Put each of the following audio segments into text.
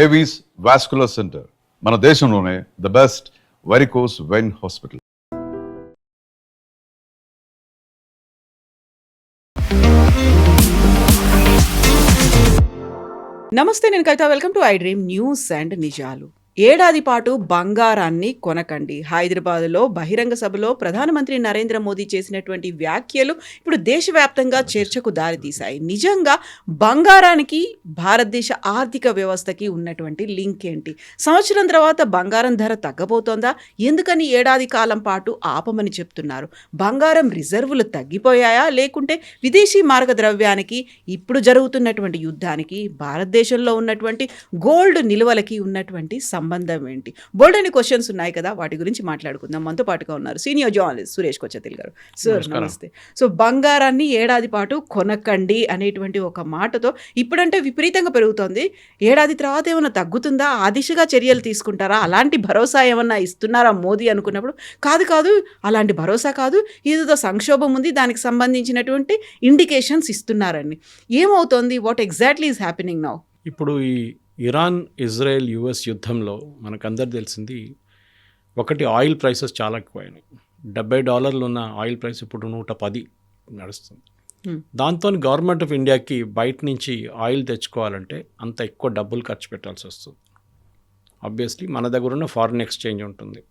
Avis vascular centre మన దేశంలోనే the best varicose vein hospital. నమస్తే, నేను Kavitha. Welcome to I dream news and నిజాలు. ఏడాది పాటు బంగారాన్ని కొనకండి. హైదరాబాద్లో బహిరంగ సభలో ప్రధానమంత్రి నరేంద్ర మోదీ చేసినటువంటి వ్యాఖ్యలు ఇప్పుడు దేశవ్యాప్తంగా చర్చకు దారితీశాయి. నిజంగా బంగారానికి భారతదేశ ఆర్థిక వ్యవస్థకి ఉన్నటువంటి లింక్ ఏంటి? సంవత్సరం తర్వాత బంగారం ధర తగ్గబోతోందా? ఎందుకని ఏడాది కాలం పాటు ఆపమని చెప్తున్నారు? బంగారం రిజర్వులు తగ్గిపోయాయా, లేకుంటే విదేశీ మార్గద్రవ్యానికి ఇప్పుడు జరుగుతున్నటువంటి యుద్ధానికి భారతదేశంలో ఉన్నటువంటి గోల్డ్ నిల్వలకి ఉన్నటువంటి సంబంధం ఏంటి? బోల్డని క్వశ్చన్స్ ఉన్నాయి కదా, వాటి గురించి మాట్లాడుకుందాం. మనతో పాటుగా ఉన్నారు సీనియర్ జర్నలిస్ట్ సురేష్ కొచ్చతిల్ గారు. సార్ నమస్తే. సో బంగారాన్ని ఏడాది పాటు కొనకండి అనేటువంటి ఒక మాటతో ఇప్పుడంటే విపరీతంగా పెరుగుతోంది. ఏడాది తర్వాత ఏమైనా తగ్గుతుందా? ఆ దిశగా చర్యలు తీసుకుంటారా? అలాంటి భరోసా ఏమన్నా ఇస్తున్నారా మోదీ అనుకున్నప్పుడు? కాదు, అలాంటి భరోసా కాదు, ఏదో సంక్షోభం ఉంది, దానికి సంబంధించినటువంటి ఇండికేషన్స్ ఇస్తున్నారని. ఏమవుతోంది? What exactly is happening now? ఇప్పుడు ఈ ఇరాన్ ఇజ్రాయెల్ యుఎస్ యుద్ధంలో మనకందరు తెలిసింది ఒకటి, ఆయిల్ ప్రైసెస్ చాలా ఎక్కువైనాయి. $70 ఉన్న ఆయిల్ ప్రైస్ ఇప్పుడు 110 నడుస్తుంది. దాంతో గవర్నమెంట్ ఆఫ్ ఇండియాకి బయట నుంచి ఆయిల్ తెచ్చుకోవాలంటే అంత ఎక్కువ డబ్బులు ఖర్చు పెట్టాల్సి వస్తుంది. ఆబ్వియస్లీ మన దగ్గర ఉన్న ఫారిన్ ఎక్స్చేంజ్ ఉంటుంది.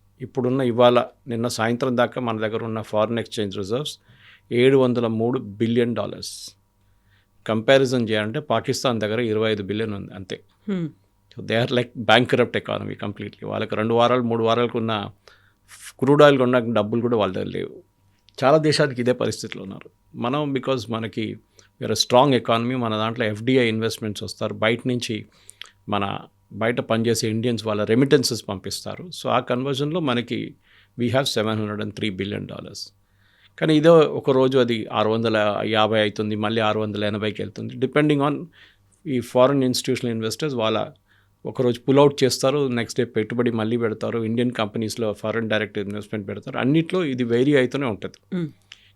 ఇవాళ నిన్న సాయంత్రం దాకా మన దగ్గర ఉన్న foreign exchange reserves $703 billion. Comparison చేయాలంటే పాకిస్తాన్ దగ్గర 25 బిలియన్ ఉంది అంతే. So they are like bankrupt economy completely. వాళ్ళకి 2 వారాలు 3 వారాలకు ఉన్న క్రూడ్ ఆయిల్ కొన్న డబ్బులు కూడా వాళ్ళ దగ్గర లేవు. చాలా దేశానికి ఇదే పరిస్థితిలో ఉన్నారు. మనం బికాజ్ మనకి వేరే స్ట్రాంగ్ ఎకానమీ, మన దాంట్లో FDI ఇన్వెస్ట్మెంట్స్ వస్తారు, బయట నుంచి బయట పనిచేసే ఇండియన్స్ వాళ్ళ రెమిటెన్సెస్ పంపిస్తారు. సో ఆ కన్వర్జన్లో మనకి వీ హ్యావ్ $703 బిలియన్. కానీ ఇదో ఒకరోజు అది 650 అవుతుంది, మళ్ళీ 680కి వెళ్తుంది. డిపెండింగ్ ఆన్ ఈ ఫారిన్ ఇన్స్టిట్యూషనల్ ఇన్వెస్టర్స్ వాళ్ళ ఒకరోజు పుల్అవుట్ చేస్తారు, నెక్స్ట్ డే పెట్టుబడి మళ్ళీ పెడతారు, ఇండియన్ కంపెనీస్లో ఫారిన్ డైరెక్ట్ ఇన్వెస్ట్మెంట్ పెడతారు. అన్నిట్లో ఇది వేరీ అవుతూనే ఉంటుంది.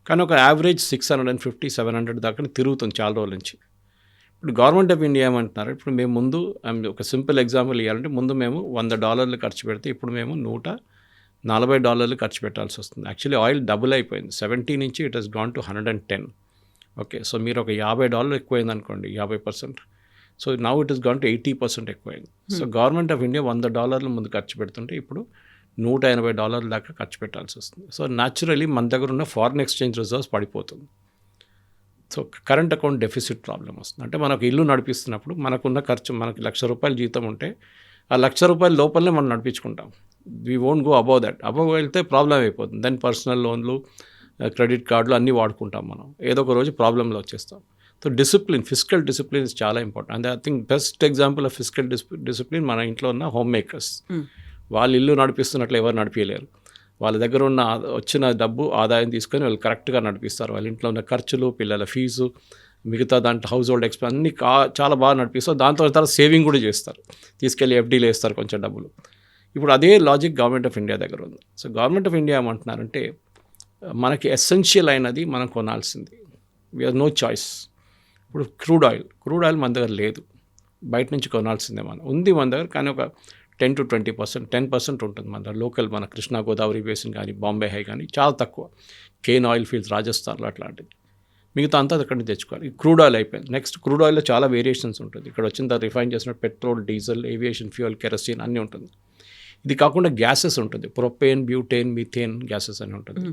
కానీ ఒక యావరేజ్ 650-700 దాకా తిరుగుతుంది చాలా రోజుల నుంచి. ఇప్పుడు గవర్నమెంట్ ఆఫ్ ఇండియా ఏమంటున్నారు, ఇప్పుడు మేము ముందు ఒక సింపుల్ ఎగ్జాంపుల్ ఇవ్వాలంటే, ముందు మేము $100 ఖర్చు పెడితే ఇప్పుడు మేము $140 ఖర్చు పెట్టాల్సి వస్తుంది. యాక్చువల్లీ ఆయిల్ డబుల్ అయిపోయింది. 70 నుంచి it has gone to 110. Okay, so మీరు ఒక $50 ఎక్కువైంది అనుకోండి, 50%. So now it has gone to 80% ఎక్కువైంది. సో గవర్నమెంట్ ఆఫ్ ఇండియా $100 ముందు ఖర్చు పెడుతుంటే ఇప్పుడు $180 దాకా ఖర్చు పెట్టాల్సి వస్తుంది. సో న్యాచురలీ మన దగ్గర ఉన్న ఫారిన్ ఎక్స్చేంజ్ రిజర్వ్స్ పడిపోతుంది. So current account deficit problem వస్తుంది. అంటే మనకు ఇల్లు నడిపిస్తున్నప్పుడు మనకున్న ఖర్చు, మనకి ₹1,00,000 జీతం ఉంటే ఆ ₹1,00,000 లోపలనే మనం నడిపించుకుంటాం. We won't go above that. Above వెళ్తే ప్రాబ్లం అయిపోతుంది. దెన్ పర్సనల్ లోన్లు, క్రెడిట్ కార్డులు అన్నీ వాడుకుంటాం మనం. ఏదో ఒక రోజు ప్రాబ్లంలో వచ్చేస్తాం. So discipline, physical discipline is చాలా important. And I think best example of physical discipline మన ఇంట్లో ఉన్న హోమ్ మేకర్స్. వాళ్ళు ఇల్లు నడిపిస్తున్నట్లు ఎవరు నడిపించలేరు. వాళ్ళ దగ్గర ఉన్న వచ్చిన డబ్బు ఆదాయం తీసుకొని వాళ్ళు కరెక్ట్గా నడిపిస్తారు. వాళ్ళ ఇంట్లో ఉన్న ఖర్చులు, పిల్లల ఫీజు, మిగతా దాంట్లో హౌస్ హోల్డ్ ఎక్స్పెన్స్ అన్నీ చాలా బాగా నడిపిస్తారు. దాంతో తర్వాత సేవింగ్ కూడా చేస్తారు, తీసుకెళ్ళి FDలో వేస్తారు కొంచెం డబ్బులు. ఇప్పుడు అదే లాజిక్ గవర్నమెంట్ ఆఫ్ ఇండియా దగ్గర ఉంది. సో గవర్నమెంట్ ఆఫ్ ఇండియా ఏమంటున్నారంటే, మనకి ఎసెన్షియల్ అయినది మనం కొనాల్సింది, వీ హ్యావ్ నో చాయిస్. ఇప్పుడు క్రూడ్ ఆయిల్ మన దగ్గర లేదు, బయట నుంచి కొనాల్సిందే. ఉంది మన దగ్గర, కానీ ఒక 10-20%, 10% ఉంటుంది మన దగ్గర లోకల్. మన కృష్ణా గోదావరి బేసిన్ కానీ, బాంబే హై కానీ చాలా తక్కువ. కేన్ ఆయిల్ ఫీల్డ్స్ రాజస్థాన్లో అట్లాంటిది. మిగతా అంతా అక్కడి నుంచి తెచ్చుకోవాలి. ఈ క్రూడ్ ఆయిల్ అయిపోయింది. నెక్స్ట్ క్రూడ్ ఆయిల్లో చాలా వేరియేషన్స్ ఉంటుంది. ఇక్కడ వచ్చిన తర్వాత రిఫైన్ చేసిన petrol, diesel, aviation fuel, kerosene అన్నీ ఉంటుంది. ఇది కాకుండా గ్యాసెస్ ఉంటుంది, ప్రొపేన్, బ్యూటేన్, మీథేన్ గ్యాసెస్ అని ఉంటుంది.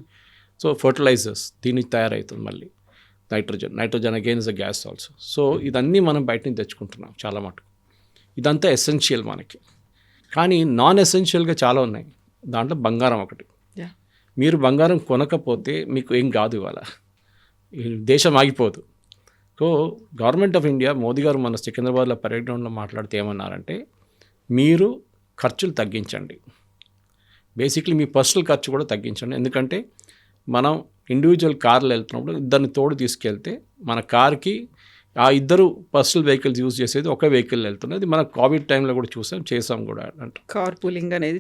సో ఫర్టిలైజర్స్ దీనికి తయారవుతుంది. మళ్ళీ nitrogen again is a gas also. So ఇదన్నీ మనం బయట నుంచి తెచ్చుకుంటున్నాం చాలా మటుకు. ఇదంతా ఎసెన్షియల్ మనకి. కానీ నాన్ ఎసెన్షియల్గా చాలా ఉన్నాయి. దాంట్లో బంగారం ఒకటి. మీరు బంగారం కొనకపోతే మీకు ఏం కాదు, ఇవాళ దేశం ఆగిపోదు. So government of India, Modi గారు మన సికింద్రాబాద్లో పర్యటనలో మాట్లాడితే ఏమన్నారంటే, మీరు ఖర్చులు తగ్గించండి. బేసిక్లీ మీ పర్సనల్ ఖర్చు కూడా తగ్గించండి. ఎందుకంటే మనం ఇండివిజువల్ కార్లు వెళ్తున్నప్పుడు ఇద్దరిని తోడు తీసుకెళ్తే మన కార్కి ఆ ఇద్దరు పర్సనల్ వెహికల్స్ యూజ్ చేసేది ఒక వెహికల్ వెళ్తున్నది. మన కోవిడ్ టైంలో కూడా చేసాం కూడా. అంటే కార్ పూలింగ్ అనేది,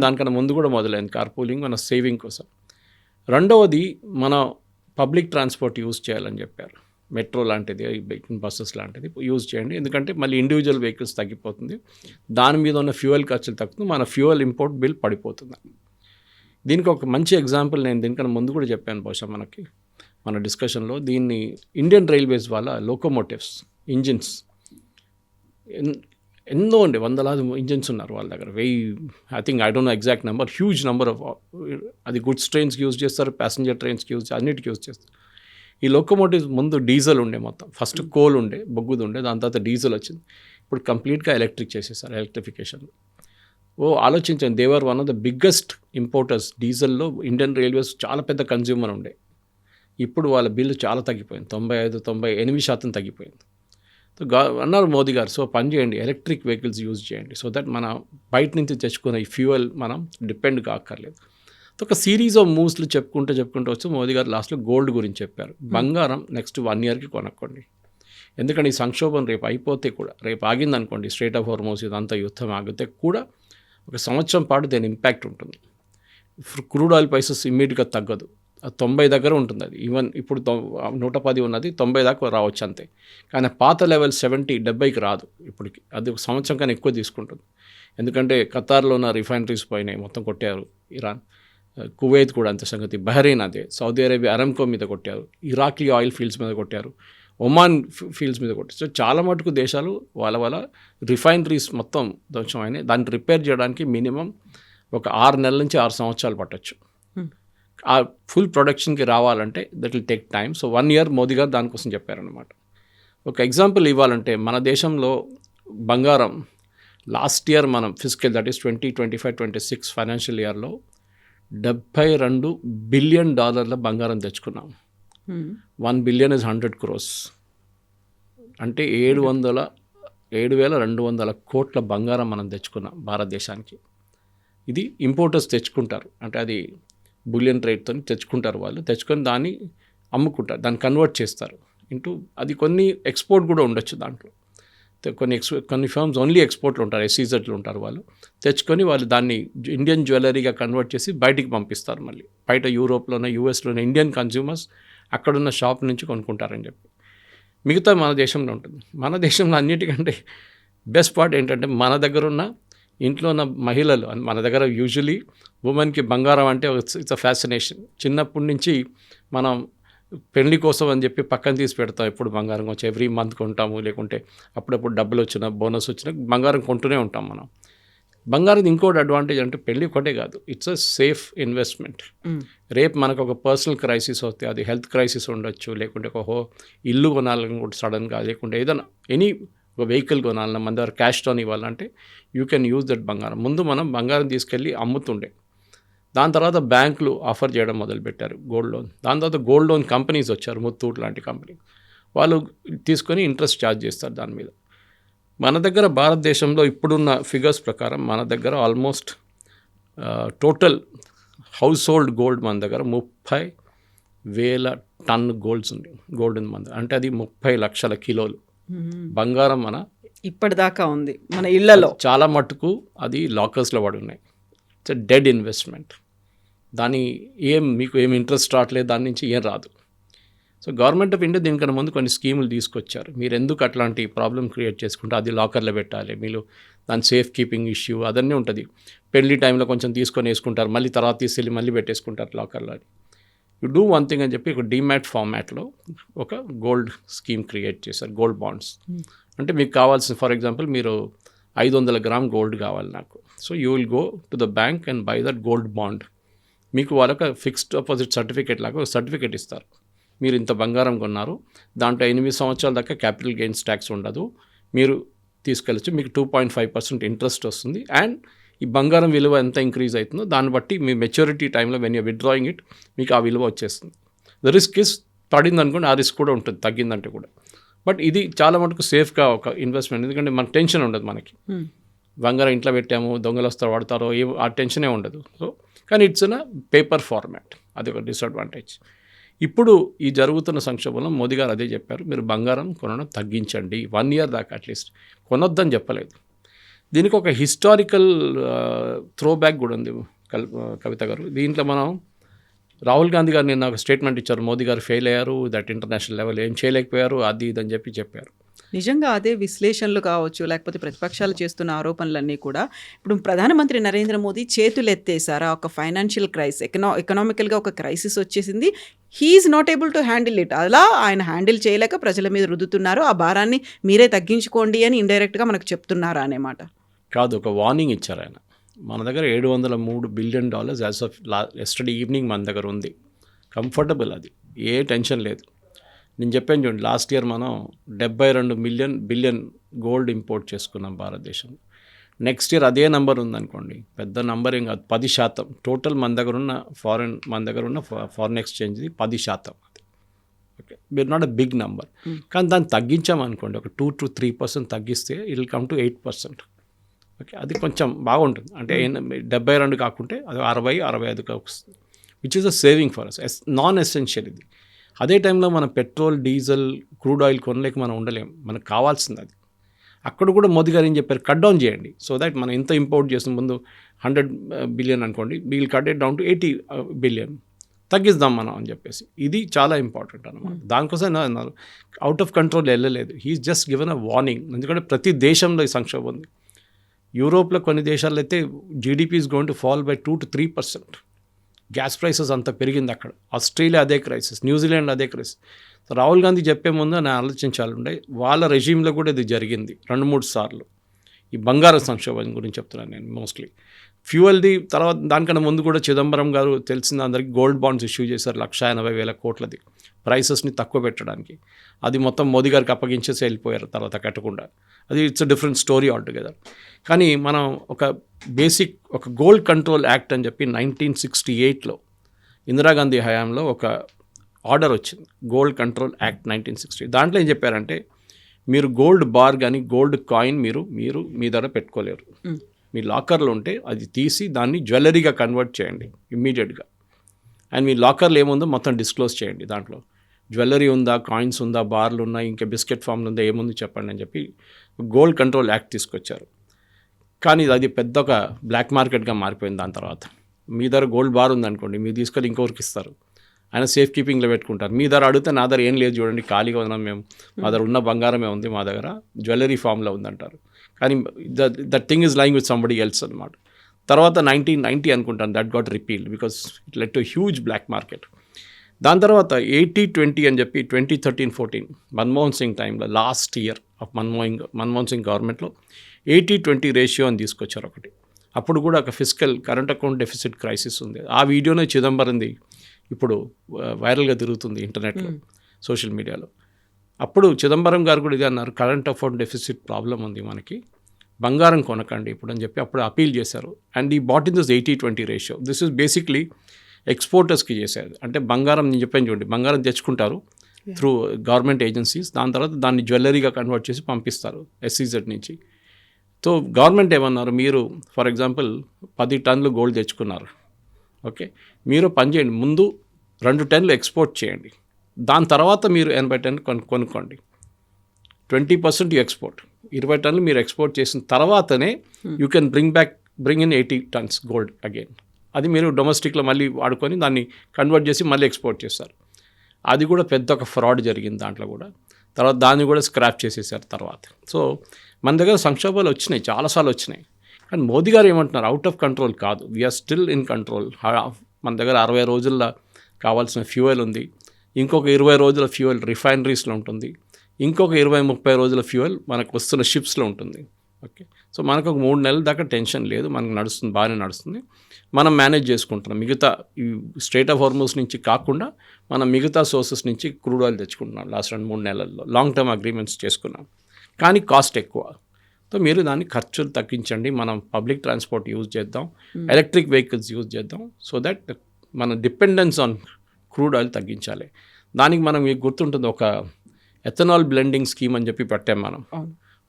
దానికన్నా ముందు కూడా మొదలైంది కార్ పూలింగ్, మన సేవింగ్ కోసం. రెండవది, మన పబ్లిక్ ట్రాన్స్పోర్ట్ యూజ్ చేయాలని చెప్పారు. మెట్రో లాంటిది, బస్సెస్ లాంటిది యూజ్ చేయండి. ఎందుకంటే మళ్ళీ ఇండివిజువల్ వెహికల్స్ తగ్గిపోతుంది, దాని మీద ఉన్న ఫ్యూయల్ ఖర్చులు తగ్గుతుంది, మన ఫ్యూయల్ ఇంపోర్ట్ బిల్ పడిపోతుంది. దీనికి ఒక మంచి ఎగ్జాంపుల్ నేను దీనికన్నా ముందు కూడా చెప్పాను బహుశా మన డిస్కషన్లో. దీన్ని ఇండియన్ రైల్వేస్ వాళ్ళ లోకోమోటివ్స్ ఇంజిన్స్ ఎన్నో అండి, వందలాది ఇంజిన్స్ ఉన్నారు వాళ్ళ దగ్గర, I think I don't know exact number, huge number of, అది గుడ్స్ ట్రైన్స్కి యూజ్ చేస్తారు, ప్యాసింజర్ ట్రైన్స్కి యూజ్, అన్నిటికీ యూజ్ చేస్తారు. ఈ లోకోమోటివ్స్ ముందు డీజిల్ ఉండే, మొత్తం ఫస్ట్ కోల్ ఉండే, బొగ్గుది ఉండే, దాని తర్వాత డీజిల్ వచ్చింది, ఇప్పుడు కంప్లీట్గా ఎలక్ట్రిక్ చేసేసారు, ఎలక్ట్రిఫికేషన్. ఆలోచించండి, they're one of the biggest importers డీజిల్లో. ఇండియన్ రైల్వేస్ చాలా పెద్ద కన్జ్యూమర్ ఉండే, ఇప్పుడు వాళ్ళ బిల్లు చాలా తగ్గిపోయింది, 98% తగ్గిపోయింది. అన్నారు మోదీ గారు, సో పని చేయండి, ఎలక్ట్రిక్ వెహికల్స్ యూజ్ చేయండి, సో దట్ మన బయట నుంచి తెచ్చుకున్న ఈ ఫ్యూయల్ మనం డిపెండ్ కాక్కర్లేదు. ఒక సిరీస్ ఆఫ్ మూవ్స్లు చెప్పుకుంటూ వచ్చి మోదీ గారు లాస్ట్లో గోల్డ్ గురించి చెప్పారు. బంగారం నెక్స్ట్ 1 yearకి కొనుక్కోండి, ఎందుకంటే ఈ సంక్షోభం రేపు అయిపోతే కూడా, రేపు ఆగింది అనుకోండి, స్ట్రైట్ ఆఫ్ హార్మోస్ ఇదంతా యుద్ధం ఆగితే కూడా 1 సంవత్సరం పాటు దాని ఇంపాక్ట్ ఉంటుంది. క్రూడ్ ఆయిల్ ప్రైసెస్ ఇమ్మీడియట్గా తగ్గదు, 90 దగ్గర ఉంటుంది అది. ఈవెన్ ఇప్పుడు 110 ఉన్నది, 90 దాకా రావచ్చు అంతే. కానీ పాత లెవెల్ 70-70కి రాదు ఇప్పటికి, అది 1 సంవత్సరం కన్నా ఎక్కువ తీసుకుంటుంది. ఎందుకంటే ఖతార్లో ఉన్న రిఫైనరీస్ పోయినాయి, మొత్తం కొట్టారు ఇరాన్, కువైత్ కూడా అంతే సంగతి, బహ్రెయిన్ అదే, సౌదీ అరేబియా అరామ్కో మీద కొట్టారు, ఇరాక్లీ ఆయిల్ ఫీల్డ్స్ మీద కొట్టారు, ఒమాన్ ఫీల్డ్స్ మీద కొట్టారు. సో చాలా మటుకు దేశాలు వాళ్ళ రిఫైనరీస్ మొత్తం ధ్వంసం అయినాయి. దాన్ని రిపేర్ చేయడానికి మినిమం ఒక 6 నెలల నుంచి 6 సంవత్సరాలు పట్టచ్చు. ఆ ఫుల్ ప్రొడక్షన్కి రావాలంటే that will take time. So 1 year Modi గారు దానికోసం చెప్పారనమాట. ఒక ఎగ్జాంపుల్ ఇవ్వాలంటే, మన దేశంలో బంగారం లాస్ట్ ఇయర్ మనం ఫిజికల్, దట్ ఈస్ 2025-26 ఫైనాన్షియల్ ఇయర్లో $72 బిలియన్ బంగారం తెచ్చుకున్నాం. 1 billion is 100 crores, అంటే 7,200 కోట్ల బంగారం మనం తెచ్చుకున్నాం భారతదేశానికి. ఇది ఇంపోర్టర్స్ తెచ్చుకుంటారు, అంటే అది బులియన్ రేట్తో తెచ్చుకుంటారు, వాళ్ళు తెచ్చుకొని దాన్ని అమ్ముకుంటారు, దాన్ని కన్వర్ట్ చేస్తారు ఇంటూ, అది కొన్ని ఎక్స్పోర్ట్ కూడా ఉండొచ్చు దాంట్లో. కొన్ని ఫర్మ్స్ ఓన్లీ ఎక్స్పోర్ట్లు ఉంటారు, ఎస్ఈజెడ్లు ఉంటారు, వాళ్ళు తెచ్చుకొని వాళ్ళు దాన్ని ఇండియన్ జ్యువెలరీగా కన్వర్ట్ చేసి బయటికి పంపిస్తారు. మళ్ళీ బయట యూరోప్లోనే, యూఎస్లోనే ఇండియన్ కన్జ్యూమర్స్ అక్కడున్న షాప్ నుంచి కొనుక్కుంటారని చెప్పి. మిగతా మన దేశంలో ఉంటుంది. మన దేశంలో అన్నిటికంటే బెస్ట్ పార్ట్ ఏంటంటే, మన దగ్గర ఉన్న ఇంట్లో ఉన్న మహిళలు, మన దగ్గర యూజువలీ ఉమెన్కి బంగారం అంటే ఇట్స్ అ ఫ్యాసినేషన్. చిన్నప్పటి నుంచి మనం పెళ్లి కోసం అని చెప్పి పక్కన తీసి పెడతాం, ఎప్పుడు బంగారం కొంచెం ఎవ్రీ మంత్ కొంటాము, లేకుంటే అప్పుడప్పుడు డబ్బులు వచ్చినా, బోనస్ వచ్చినా బంగారం కొంటూనే ఉంటాం మనం. బంగారం ఇంకోటి అడ్వాంటేజ్ అంటే, పెళ్ళి ఒకటే కాదు, ఇట్స్ అ సేఫ్ ఇన్వెస్ట్మెంట్. రేపు మనకు ఒక పర్సనల్ క్రైసిస్ వస్తే, అది హెల్త్ క్రైసిస్ ఉండొచ్చు, లేకుంటే ఒక ఇల్లు కొనాలని కూడా సడన్గా, లేకుంటే ఏదైనా ఒక వెహికల్ కొనాలన్నా, మన దగ్గర క్యాష్తో ఇవ్వాలంటే యూ కెన్ యూజ్ దట్ బంగారం. ముందు మనం బంగారం తీసుకెళ్ళి అమ్ముతుండే, దాని తర్వాత బ్యాంకులు ఆఫర్ చేయడం మొదలుపెట్టారు గోల్డ్ లోన్. దాని తర్వాత గోల్డ్ లోన్ కంపెనీస్ వచ్చారు, ముత్తూట్ లాంటి కంపెనీ, వాళ్ళు తీసుకొని ఇంట్రెస్ట్ ఛార్జ్ చేస్తారు దాని మీద. మన దగ్గర భారతదేశంలో ఇప్పుడున్న ఫిగర్స్ ప్రకారం మన దగ్గర almost total house hold gold మన దగ్గర 30,000 టన్ గోల్డ్ ఉంది మన దగ్గర. అంటే అది 30 లక్షల కిలోలు బంగారం మన ఇప్పటిదాకా ఉంది మన ఇళ్లలో. చాలా మటుకు అది లాకర్స్లో పడి ఉన్నాయి. It's dead investment. దాని మీకు ఏం ఇంట్రెస్ట్ రావట్లేదు, దాని నుంచి ఏం రాదు. సో గవర్నమెంట్ ఆఫ్ ఇండియా దీనికన్నా ముందు కొన్ని స్కీములు తీసుకొచ్చారు. మీరు ఎందుకు అట్లాంటి ప్రాబ్లం క్రియేట్ చేసుకుంటే, అది లాకర్లో పెట్టాలి, మీరు దాని సేఫ్ కీపింగ్ ఇష్యూ అదన్నీ ఉంటుంది. పెళ్లి టైంలో కొంచెం తీసుకొని వేసుకుంటారు, మళ్ళీ తర్వాత తీసుకెళ్ళి మళ్ళీ పెట్టేసుకుంటారు లాకర్లో. అని యూ డూ వన్ థింగ్ అని చెప్పి ఒక డీమ్యాట్ ఫార్మాట్లో ఒక గోల్డ్ స్కీమ్ క్రియేట్ చేశారు, గోల్డ్ బాండ్స్. అంటే మీకు కావాల్సిన, ఫర్ ఎగ్జాంపుల్ మీరు 500 గ్రామ్ గోల్డ్ కావాలి నాకు, so you will go to the bank and by that gold bond. మీకు వాళ్ళొక ఫిక్స్డ్ డిపాజిట్ సర్టిఫికేట్ లాగా ఒక సర్టిఫికేట్ ఇస్తారు, మీరు ఇంత బంగారం కొన్నారు, దాంట్లో 8 సంవత్సరాల దాకా క్యాపిటల్ గెయిన్స్ ట్యాక్స్ ఉండదు, మీరు తీసుకెళ్ళచ్చు, మీకు 2.5% ఇంట్రెస్ట్ వస్తుంది, అండ్ ఈ బంగారం విలువ ఎంత ఇంక్రీజ్ అవుతుందో దాన్ని బట్టి మీ మెచ్యూరిటీ టైంలో వెన్ యూ విత్డ్రాయింగ్ ఇట్ మీకు ఆ విలువ వచ్చేస్తుంది. ద రిస్క్ ఇస్ పడింది అనుకోండి, ఆ రిస్క్ కూడా ఉంటుంది తగ్గిందంటే కూడా. బట్ ఇది చాలా మటుకు సేఫ్గా ఒక ఇన్వెస్ట్మెంట్, ఎందుకంటే మనకు టెన్షన్ ఉండదు. మనకి బంగారం ఇంట్లో పెట్టాము, దొంగలు వస్తారు వాడతారో, ఆ టెన్షనే ఉండదు. సో కానీ ఇట్స్ ఇన్ పేపర్ ఫార్మాట్, అది ఒక డిసడ్వాంటేజ్. ఇప్పుడు ఈ జరుగుతున్న సంక్షోభంలో మోదీ గారు అదే చెప్పారు, మీరు బంగారం కొనడం తగ్గించండి, 1 year దాకా అట్లీస్ట్ కొనొద్దని చెప్పలేదు. దీనికి ఒక హిస్టారికల్ త్రో బ్యాక్ కూడా ఉంది కవిత గారు. దీంట్లో మనం రాహుల్ గాంధీ గారు నిన్న ఒక స్టేట్మెంట్ ఇచ్చారు, మోదీ గారు ఫెయిల్ అయ్యారు, దట్ ఇంటర్నేషనల్ లెవెల్ ఏం చేయలేకపోయారు, అది ఇదని చెప్పారు. నిజంగా అదే విశ్లేషణలు కావచ్చు, లేకపోతే ప్రతిపక్షాలు చేస్తున్న ఆరోపణలన్నీ కూడా ఇప్పుడు ప్రధానమంత్రి నరేంద్ర మోదీ చేతులెత్తేసారా, ఒక ఫైనాన్షియల్ ఎకనామికల్గా ఒక క్రైసిస్ వచ్చేసింది, he is not able to handle it, అలా ఆయన హ్యాండిల్ చేయలేక ప్రజల మీద రుద్దుతున్నారు, ఆ భారాన్ని మీరే తగ్గించుకోండి అని ఇండైరెక్ట్గా మనకు చెప్తున్నారా అనేమాట. కాదు, ఒక వార్నింగ్ ఇచ్చారు ఆయన. మన దగ్గర $703 billion as of yesterday evening మన దగ్గర ఉంది. కంఫర్టబుల్, అది ఏ టెన్షన్ లేదు. నేను చెప్పాను చూడండి, లాస్ట్ ఇయర్ మనం 72 బిలియన్ గోల్డ్ ఇంపోర్ట్ చేసుకున్నాం భారతదేశం. నెక్స్ట్ ఇయర్ అదే నెంబర్ ఉందనుకోండి, పెద్ద నెంబర్ ఏం కాదు, 10% టోటల్ మన దగ్గర ఉన్న ఫారెన్ ఎక్స్చేంజ్ది 10%. ఓకే, మీరు నాట్ అ బిగ్ నెంబర్, కానీ దాన్ని తగ్గించామనుకోండి, ఒక 2 to 3% తగ్గిస్తే it will come to 8%. Okay, అది కొంచెం బాగుంటుంది. అంటే 72 కాకుంటే అది 60-65 వస్తుంది, which is a saving for us. Non essential ఇది. అదే టైంలో మనం పెట్రోల్, డీజిల్, క్రూడ్ ఆయిల్ కొనలేక మనం ఉండలేం, మనకు కావాల్సింది అది. అక్కడ కూడా మోదీ గారు ఏం చెప్పారు, కట్ డౌన్ చేయండి, సో దట్ మనం ఎంత ఇంపోర్ట్ చేసిన ముందు 100 బిలియన్ అనుకోండి, we'll cut it down to 80 billion తగ్గిద్దాం మనం అని చెప్పేసి. ఇది చాలా ఇంపార్టెంట్ అనమాట. దానికోసం అన్నారు, అవుట్ ఆఫ్ కంట్రోల్ వెళ్ళలేదు, he's just given a warning. ఎందుకంటే ప్రతి దేశంలో ఈ సంక్షోభం ఉంది. యూరోప్లో కొన్ని దేశాల్లో అయితే GDP is going to fall by 2 to 3%. Gas prices అంత పెరిగింది అక్కడ. ఆస్ట్రేలియా అదే క్రైసిస్, న్యూజిలాండ్ అదే క్రైసిస్. రాహుల్ గాంధీ చెప్పే ముందు నేను ఆలోచించాలంటే వాళ్ళ రెజీమ్లో కూడా ఇది జరిగింది 2-3 సార్లు. ఈ బంగారు సంక్షోభం గురించి చెప్తున్నాను నేను మోస్ట్లీ. ఫ్యూయల్ది తర్వాత దానికన్నా ముందు కూడా చిదంబరం గారు తెలిసిన అందరికీ గోల్డ్ బాండ్స్ ఇష్యూ చేశారు 180,000 కోట్లది, ప్రైసెస్ని తక్కువ పెట్టడానికి. అది మొత్తం మోదీ గారికి అప్పగించేసి వెళ్ళిపోయారు తర్వాత కట్టకుండా. అది it's a different story altogether. కానీ మనం ఒక గోల్డ్ కంట్రోల్ యాక్ట్ అని చెప్పి 1968లో ఇందిరాగాంధీ హయాంలో ఒక ఆర్డర్ వచ్చింది, గోల్డ్ కంట్రోల్ యాక్ట్ 1960. దాంట్లో ఏం చెప్పారంటే, మీరు గోల్డ్ బార్ కానీ గోల్డ్ కాయిన్ మీరు మీ దగ్గర పెట్టుకోలేరు. మీ లాకర్లో ఉంటే అది తీసి దాన్ని జ్యువెలరీగా కన్వర్ట్ చేయండి ఇమ్మీడియట్గా. అండ్ మీ లాకర్లో ఏముందో మొత్తం డిస్క్లోజ్ చేయండి. దాంట్లో జ్యువెలరీ ఉందా, కాయిన్స్ ఉందా, బార్లు ఉన్నాయి, ఇంకా బిస్కెట్ ఫామ్లు ఉందా, ఏముంది చెప్పండి అని చెప్పి గోల్డ్ కంట్రోల్ యాక్ట్ తీసుకొచ్చారు. కానీ అది పెద్ద ఒక బ్లాక్ మార్కెట్గా మారిపోయింది. దాని తర్వాత మీ దగ్గర గోల్డ్ బార్ ఉందనుకోండి, మీరు తీసుకొని ఇంకొకరికి ఇస్తారు, ఆయన సేఫ్ కీపింగ్లో పెట్టుకుంటారు. మీ దగ్గర అడిగితే నా దగ్గర ఏం లేదు చూడండి, ఖాళీగా ఉన్నాం మేము, మా దగ్గర ఉన్న బంగారమే ఉంది, మా దగ్గర జ్యువెలరీ ఫామ్లో ఉందంటారు. కానీ that thing is lying with somebody else అనమాట. తర్వాత 1990 అనుకుంటాను, that got repealed because it led to huge black market. దాని తర్వాత 80-20 అని చెప్పి 2013-14 మన్మోహన్ సింగ్ టైంలో, last year of Manmohan Singh గవర్నమెంట్లో 80-20 రేషియో అని తీసుకొచ్చారు ఒకటి. అప్పుడు కూడా ఒక కరెంట్ అకౌంట్ డెఫిసిట్ క్రైసిస్ ఉంది. ఆ వీడియోనే చిదంబరంది ఇప్పుడు వైరల్గా తిరుగుతుంది ఇంటర్నెట్లో, సోషల్ మీడియాలో. అప్పుడు చిదంబరం గారు కూడా ఇది అన్నారు, కరెంట్ అకౌంట్ డెఫిసిట్ ప్రాబ్లం ఉంది మనకి, బంగారం కొనకండి ఇప్పుడు అని చెప్పి అప్పుడు అపీల్ చేశారు. అండ్ ఈ but in this 80-20 ratio. This is basically ఎక్స్పోర్టర్స్కి చేశారు. అంటే బంగారం, నేను చెప్పాను చూడండి, బంగారం తెచ్చుకుంటారు త్రూ గవర్నమెంట్ ఏజెన్సీస్, దాని తర్వాత దాన్ని జ్యువెలరీగా కన్వర్ట్ చేసి పంపిస్తారు SEZ నుంచి. సో గవర్నమెంట్ ఏమన్నారు, మీరు ఫర్ ఎగ్జాంపుల్ 10 టన్నులు గోల్డ్ తెచ్చుకున్నారు, ఓకే, మీరు పని చేయండి, ముందు 2 టన్నులు ఎక్స్పోర్ట్ చేయండి, దాని తర్వాత మీరు 80 టన్నులు కొనుక్కోండి, 20% ఎక్స్పోర్ట్, 20 టన్నులు మీరు ఎక్స్పోర్ట్ చేసిన తర్వాతనే you can bring in 80 turns gold again. అది మీరు డొమెస్టిక్లో మళ్ళీ వాడుకొని దాన్ని కన్వర్ట్ చేసి మళ్ళీ ఎక్స్పోర్ట్ చేస్తారు. అది కూడా పెద్ద ఒక ఫ్రాడ్ జరిగింది దాంట్లో కూడా. తర్వాత దాన్ని కూడా స్క్రాప్ చేసేసారు తర్వాత. సో మన దగ్గర సంక్షోభాలు వచ్చినాయి, చాలాసార్లు వచ్చినాయి. కానీ మోదీ గారు ఏమంటున్నారు, అవుట్ ఆఫ్ కంట్రోల్ కాదు, వీఆర్ స్టిల్ ఇన్ కంట్రోల్. మన దగ్గర 60 రోజుల్లో కావాల్సిన ఫ్యూయల్ ఉంది, ఇంకొక 20 రోజుల ఫ్యూయల్ రిఫైనరీస్లో ఉంటుంది, ఇంకొక 20-30 రోజుల ఫ్యూయల్ మనకు వస్తున్న షిప్స్లో ఉంటుంది. ఓకే, సో మనకు ఒక 3 నెలల దాకా టెన్షన్ లేదు, మనకు నడుస్తుంది, బాగానే నడుస్తుంది, మనం మేనేజ్ చేసుకుంటున్నాం. మిగతా ఈ స్ట్రైట్ ఆఫ్ హార్మోస్ నుంచి కాకుండా మనం మిగతా సోర్సెస్ నుంచి క్రూడ్ ఆయిల్ తెచ్చుకుంటున్నాం లాస్ట్ 2-3 నెలల్లో. లాంగ్ టర్మ్ అగ్రిమెంట్స్ చేసుకున్నాం, కానీ కాస్ట్ ఎక్కువ. సో మీరు దాన్ని ఖర్చులు తగ్గించండి, మనం పబ్లిక్ ట్రాన్స్పోర్ట్ యూజ్ చేద్దాం, ఎలక్ట్రిక్ వెహికల్స్ యూజ్ చేద్దాం, సో దట్ మన డిపెండెన్స్ ఆన్ క్రూడ్ ఆయిల్ తగ్గించాలి. దానికి మనం మీకు గుర్తుంటుంది, ఒక ఎథనాల్ బ్లెండింగ్ స్కీమ్ అని చెప్పి పెట్టాం మనం.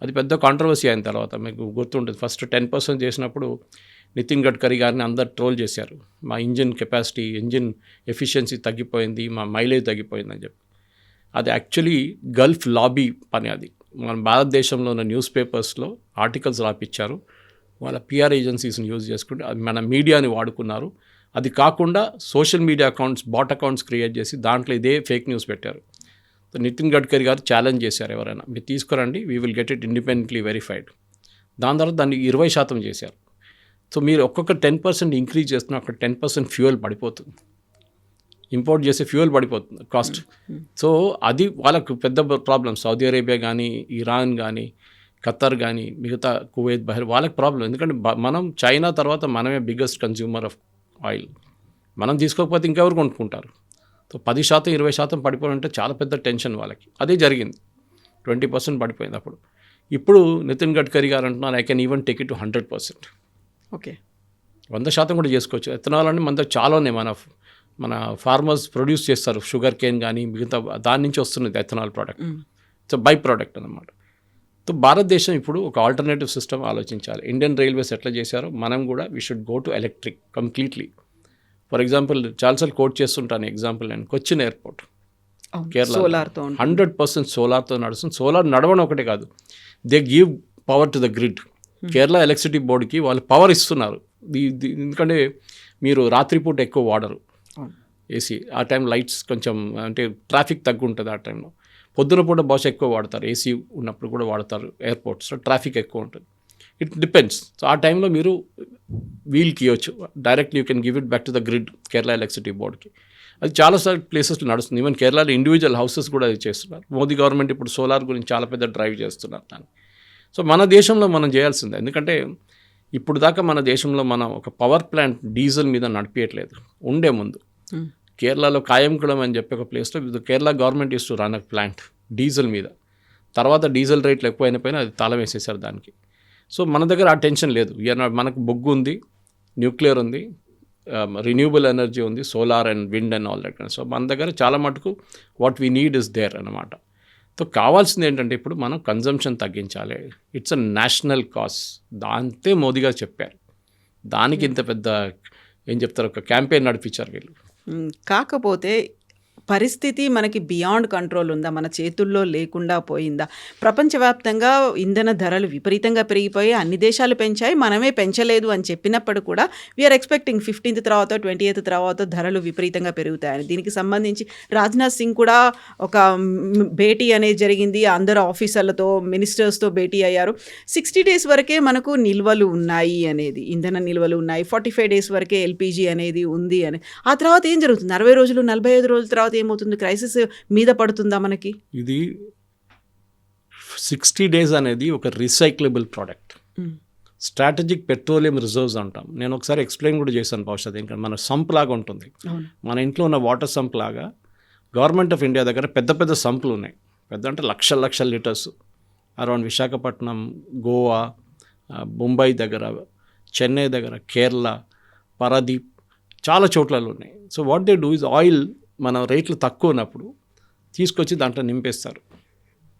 అది పెద్ద కాంట్రవర్సీ అయిన తర్వాత మీకు గుర్తుంటుంది, ఫస్ట్ 10% చేసినప్పుడు నితిన్ గడ్కరీ గారిని అందరు ట్రోల్ చేశారు, మా ఇంజిన్ ఎఫిషియన్సీ తగ్గిపోయింది, మా మైలేజ్ తగ్గిపోయింది అని చెప్పి. అది యాక్చువల్లీ గల్ఫ్ లాబీ పని. అది మన భారతదేశంలో ఉన్న న్యూస్ పేపర్స్లో ఆర్టికల్స్ రాపిచ్చారు, వాళ్ళ PR ఏజెన్సీస్ని యూజ్ చేసుకుంటే అది మన మీడియాని వాడుకున్నారు. అది కాకుండా social media accounts, bot accounts create చేసి దాంట్లో ఇదే ఫేక్ న్యూస్ పెట్టారు. సో నితిన్ గడ్కరీ గారు ఛాలెంజ్ చేశారు, ఎవరైనా మీరు తీసుకురండి, we will get it independently verified. దాని తర్వాత దాన్ని 20% చేశారు. సో మీరు ఒక్కొక్క 10% ఇంక్రీజ్ చేస్తున్నా అక్కడ 10% ఫ్యూయల్ పడిపోతుంది, ఇంపోర్ట్ చేసే ఫ్యూయల్ పడిపోతుంది కాస్ట్. సో అది వాళ్ళకు పెద్ద ప్రాబ్లం. సౌదీ అరేబియా కానీ, ఇరాన్ కానీ, ఖత్తర్ కానీ, మిగతా కువైత్, బహ్రెయిన్ వాళ్ళకి ప్రాబ్లం. ఎందుకంటే మనం చైనా తర్వాత మనమే బిగ్గెస్ట్ కన్జ్యూమర్ ఆఫ్ ఆయిల్. మనం తీసుకోకపోతే ఇంకెవరు కొనుక్కుంటారు. సో 10%, 20% పడిపోవాలంటే చాలా పెద్ద టెన్షన్ వాళ్ళకి. అదే జరిగింది, 20% పడిపోయింది అప్పుడు. ఇప్పుడు నితిన్ గడ్కరీ గారు అంటున్నారు, I can even take it to 100%. Okay, 100% కూడా చేసుకోవచ్చు. ఎథనాల్ అంటే మన దగ్గర చాలా ఉన్నాయి. మన ఫార్మర్స్ ప్రొడ్యూస్ చేస్తారు, షుగర్ కేన్ కానీ మిగతా దాని నుంచి వస్తున్నది ethanol product. So by product అన్నమాట. సో భారతదేశం ఇప్పుడు ఒక ఆల్టర్నేటివ్ సిస్టమ్ ఆలోచించాలి. ఇండియన్ రైల్వేస్ ఎట్లా చేశారో మనం కూడా we should go to electric completely. For example చాలాసార్లు కోట్ చేస్తుంటాను ఎగ్జాంపుల్, నేను కొచ్చిన్ ఎయిర్పోర్ట్ కేరళ 100% సోలార్తో నడుస్తుంది. సోలార్ నడవడం ఒకటే కాదు, they give power to the grid. Kerala electricity బోర్డుకి వాళ్ళు పవర్ ఇస్తున్నారు. ఎందుకంటే మీరు రాత్రిపూట ఎక్కువ వాడరు ఏసీ, ఆ టైం లైట్స్ కొంచెం అంటే ట్రాఫిక్ తగ్గుంటుంది ఆ టైంలో. పొద్దున పూట బహుశా ఎక్కువ వాడతారు, ఏసీ ఉన్నప్పుడు కూడా వాడతారు ఎయిర్పోర్ట్స్లో, ట్రాఫిక్ ఎక్కువ ఉంటుంది. It depends. సో ఆ టైంలో మీరు వీల్కి ఇవ్వచ్చు, directly you can give it back to the grid Kerala electricity బోర్డ్కి. అది చాలా ప్లేసెస్లో నడుస్తుంది. ఈవెన్ కేరళలో ఇండివిజువల్ హౌసెస్ కూడా అది చేస్తున్నారు. మోదీ గవర్నమెంట్ ఇప్పుడు సోలార్ గురించి చాలా పెద్ద డ్రైవ్ చేస్తున్నారు దాన్ని. సో మన దేశంలో మనం చేయాల్సిందే. ఎందుకంటే ఇప్పుడు దాకా మన దేశంలో మనం ఒక పవర్ ప్లాంట్ డీజిల్ మీద నడిపించట్లేదు. ఉండే ముందు కేరళలో కాయంకుళం అని చెప్పి ఒక ప్లేస్లో Kerala government use to run a plant diesel మీద. తర్వాత డీజిల్ రేట్లు ఎక్కువైనా అది తాళం వేసేసారు దానికి. సో మన దగ్గర ఆ టెన్షన్ లేదు. మనకు బొగ్గు ఉంది, న్యూక్లియర్ ఉంది, రిన్యూబుల్ ఎనర్జీ ఉంది, solar and wind and all that. So మన దగ్గర చాలా మటుకు what we need is there అన్నమాట. సో కావాల్సింది ఏంటంటే ఇప్పుడు మనం కన్జంప్షన్ తగ్గించాలి. It's a national cause. దాంతే మోదీ గారు చెప్పారు. దానికి ఇంత పెద్ద ఏం చెప్తారు, ఒక క్యాంపెయిన్ నడిపించారు వీళ్ళు. కాకపోతే పరిస్థితి మనకి బియాండ్ కంట్రోల్ ఉందా, మన చేతుల్లో లేకుండా పోయిందా? ప్రపంచవ్యాప్తంగా ఇంధన ధరలు విపరీతంగా పెరిగిపోయి అన్ని దేశాలు పెంచాయి, మనమే పెంచలేదు అని చెప్పినప్పుడు కూడా వీఆర్ ఎక్స్పెక్టింగ్ 15th తర్వాత 20th తర్వాత ధరలు విపరీతంగా పెరుగుతాయని. దీనికి సంబంధించి రాజ్నాథ్ సింగ్ కూడా ఒక భేటీ అనేది జరిగింది, అందరు ఆఫీసర్లతో, మినిస్టర్స్తో భేటీ అయ్యారు. 60 days వరకే మనకు నిల్వలు ఉన్నాయి అనేది, ఇంధన నిల్వలు ఉన్నాయి, 45 days వరకే ఎల్పిజి అనేది ఉంది అని. ఆ తర్వాత ఏం జరుగుతుంది? 60 రోజులు 45 రోజుల తర్వాత ఏమవుతుంది? క్రైసిస్ మీద పడుతుందా మనకి? ఇది 60 days అనేది ఒక recyclable product. Strategic petroleum reserves అంటాం. నేను ఒకసారి ఎక్స్ప్లెయిన్ కూడా చేశాను బహుశా. ఎందుకంటే మన సంప్ లాగా ఉంటుంది, మన ఇంట్లో ఉన్న వాటర్ సంప్ లాగా గవర్నమెంట్ ఆఫ్ ఇండియా దగ్గర పెద్ద పెద్ద సంపులు ఉన్నాయి. పెద్ద అంటే లక్షల లీటర్స్ అరౌండ్ విశాఖపట్నం, గోవా, ముంబై దగ్గర, చెన్నై దగ్గర, కేరళ, పారాదీప్, చాలా చోట్లలో ఉన్నాయి. So what they do is oil మన రేట్లు తక్కువ ఉన్నప్పుడు తీసుకొచ్చి దాంట్లో నింపేస్తారు.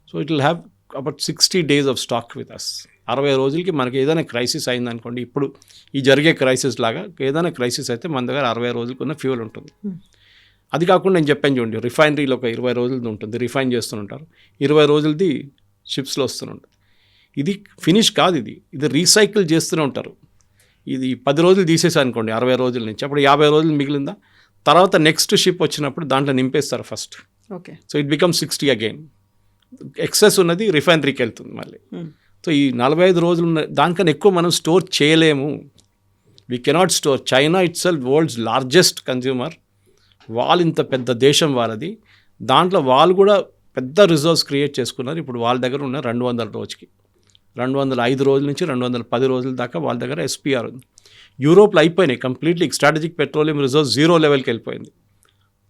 So it will have about 60 days of stock with us. 60 రోజులకి మనకి ఏదైనా క్రైసిస్ అయిందనుకోండి, ఇప్పుడు ఈ జరిగే క్రైసిస్ లాగా ఏదైనా క్రైసిస్ అయితే మన దగ్గర 60 రోజులకు ఉన్న ఫ్యూల్ ఉంటుంది. అది కాకుండా నేను చెప్పాను చూడండి, రిఫైనరీలో ఒక 20 రోజులది ఉంటుంది, రిఫైన్ చేస్తుంటారు, 20 రోజులది షిప్స్లో వస్తుంటుంది. ఇది ఫినిష్ కాదు, ఇది రీసైకిల్ చేస్తూనే ఉంటారు. ఇది 10 రోజులు తీసేసా అనుకోండి 60 రోజుల నుంచి, అప్పుడు 50 రోజులు మిగిలిందా, తర్వాత నెక్స్ట్ షిప్ వచ్చినప్పుడు దాంట్లో నింపేస్తారు first. Okay, so it become 60 again. Excess ఉన్నది రిఫైనరీకి వెళ్తుంది మళ్ళీ. సో ఈ 45 రోజులు ఉన్న దానికన్నా ఎక్కువ మనం స్టోర్ చేయలేము. We cannot store. China it self world's largest consumer. వాళ్ళు ఇంత పెద్ద దేశం వాళ్ళది, దాంట్లో వాళ్ళు కూడా పెద్ద రిజర్వ్స్ క్రియేట్ చేసుకున్నారు. ఇప్పుడు వాళ్ళ దగ్గర ఉన్న 200 రోజుకి 205 రోజుల నుంచి 210 రోజుల దాకా వాళ్ళ దగ్గర ఎస్పీఆర్ ఉంది. యూరోప్లో అయిపోయినాయి కంప్లీట్లీ. స్ట్రాటజిక్ పెట్రోలియం రిజర్వ్ 0 లెవెల్కి వెళ్ళిపోయింది.